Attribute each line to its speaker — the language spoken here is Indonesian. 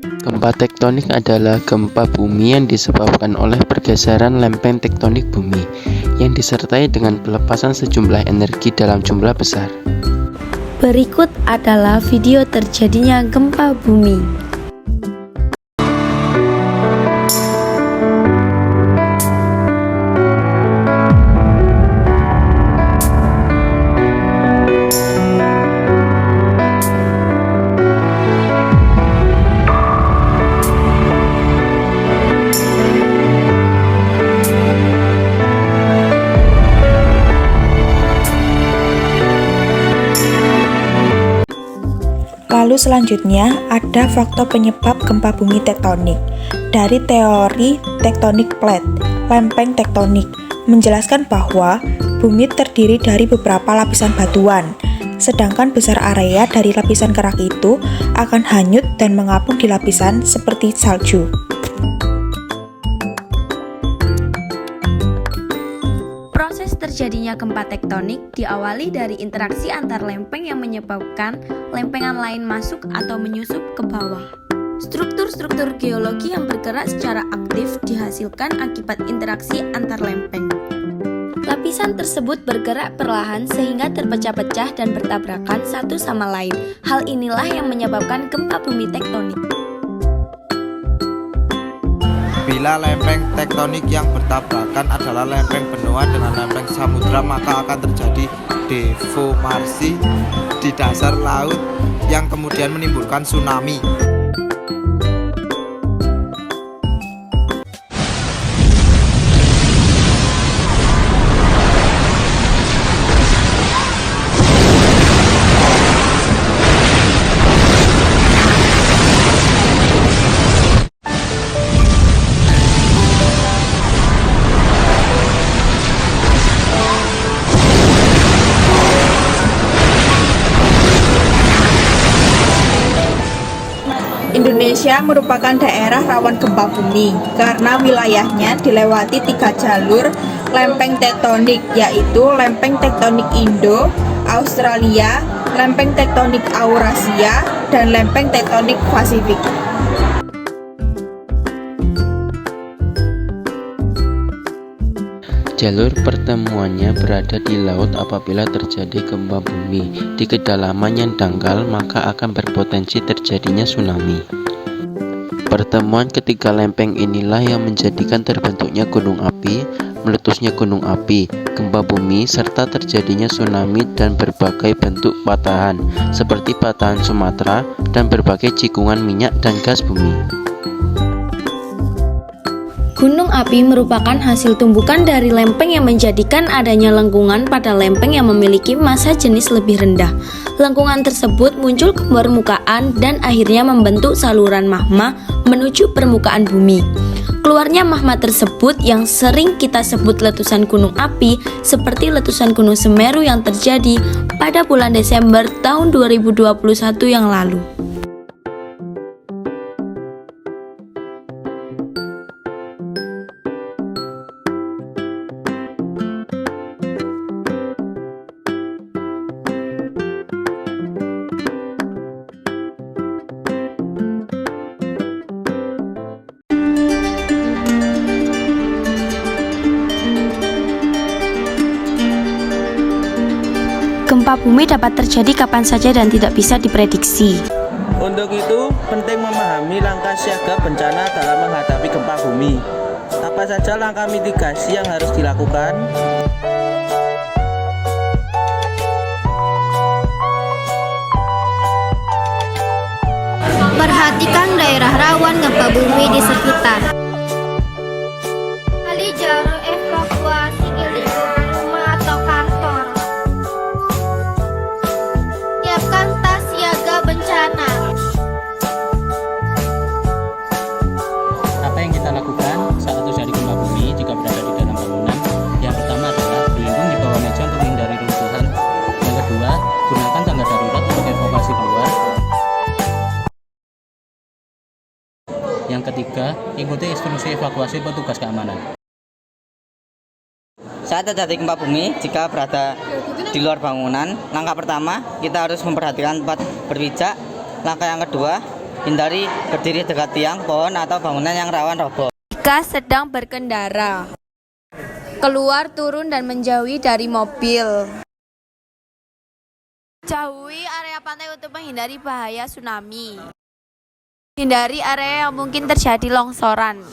Speaker 1: Gempa tektonik adalah gempa bumi yang disebabkan oleh pergeseran lempeng tektonik bumi yang disertai dengan pelepasan sejumlah energi dalam jumlah besar.
Speaker 2: Berikut adalah video terjadinya gempa bumi.
Speaker 3: Lalu selanjutnya ada faktor penyebab gempa bumi tektonik dari teori tektonik plate, lempeng tektonik, menjelaskan bahwa bumi terdiri dari beberapa lapisan batuan, sedangkan besar area dari lapisan kerak itu akan hanyut dan mengapung di lapisan seperti salju.
Speaker 2: Proses terjadinya gempa tektonik diawali dari interaksi antar lempeng yang menyebabkan lempengan lain masuk atau menyusup ke bawah. Struktur-struktur geologi yang bergerak secara aktif dihasilkan akibat interaksi antar lempeng. Lapisan tersebut bergerak perlahan sehingga terpecah-pecah dan bertabrakan satu sama lain. Hal inilah yang menyebabkan gempa bumi tektonik.
Speaker 4: Bila lempeng tektonik yang bertabrakan adalah lempeng benua dengan lempeng samudra, maka akan terjadi deformasi di dasar laut yang kemudian menimbulkan tsunami.
Speaker 3: Indonesia merupakan daerah rawan gempa bumi karena wilayahnya dilewati 3 jalur lempeng tektonik, yaitu lempeng tektonik Indo, Australia, lempeng tektonik Eurasia, dan lempeng tektonik Pasifik.
Speaker 1: Jalur pertemuannya berada di laut. Apabila terjadi gempa bumi di kedalaman yang dangkal, maka akan berpotensi terjadinya tsunami. Pertemuan ketiga lempeng inilah yang menjadikan terbentuknya gunung api, meletusnya gunung api, gempa bumi, serta terjadinya tsunami dan berbagai bentuk patahan, seperti patahan Sumatera dan berbagai cikungan minyak dan gas bumi.
Speaker 2: Gunung api merupakan hasil tumbukan dari lempeng yang menjadikan adanya lengkungan pada lempeng yang memiliki massa jenis lebih rendah. Lengkungan tersebut muncul ke permukaan dan akhirnya membentuk saluran magma menuju permukaan bumi. Keluarnya magma tersebut yang sering kita sebut letusan gunung api, seperti letusan Gunung Semeru yang terjadi pada bulan Desember tahun 2021 yang lalu. Gempa bumi dapat terjadi kapan saja dan tidak bisa diprediksi.
Speaker 5: Untuk itu, penting memahami langkah siaga bencana dalam menghadapi gempa bumi. Apa saja langkah mitigasi yang harus dilakukan?
Speaker 6: Perhatikan daerah rawan gempa bumi di sekitar. Kali jalur evakuasi ke lingkungan rumah atau kantor. Siapkan tas siaga bencana.
Speaker 7: Apa yang kita lakukan saat terjadi gempa bumi jika berada di dalam bangunan? Yang pertama adalah berlindung di bawah meja untuk menghindari runtuhan. Yang kedua, gunakan tangga darurat untuk evakuasi keluar. Yang ketiga, ikuti instruksi evakuasi petugas keamanan.
Speaker 8: Saat terjadi gempa bumi, jika berada di luar bangunan, langkah pertama kita harus memperhatikan tempat berpijak. Langkah yang kedua, hindari berdiri dekat tiang, pohon, atau bangunan yang rawan roboh.
Speaker 2: Jika sedang berkendara, keluar, turun, dan menjauhi dari mobil. Jauhi area pantai untuk menghindari bahaya tsunami. Hindari area yang mungkin terjadi longsoran.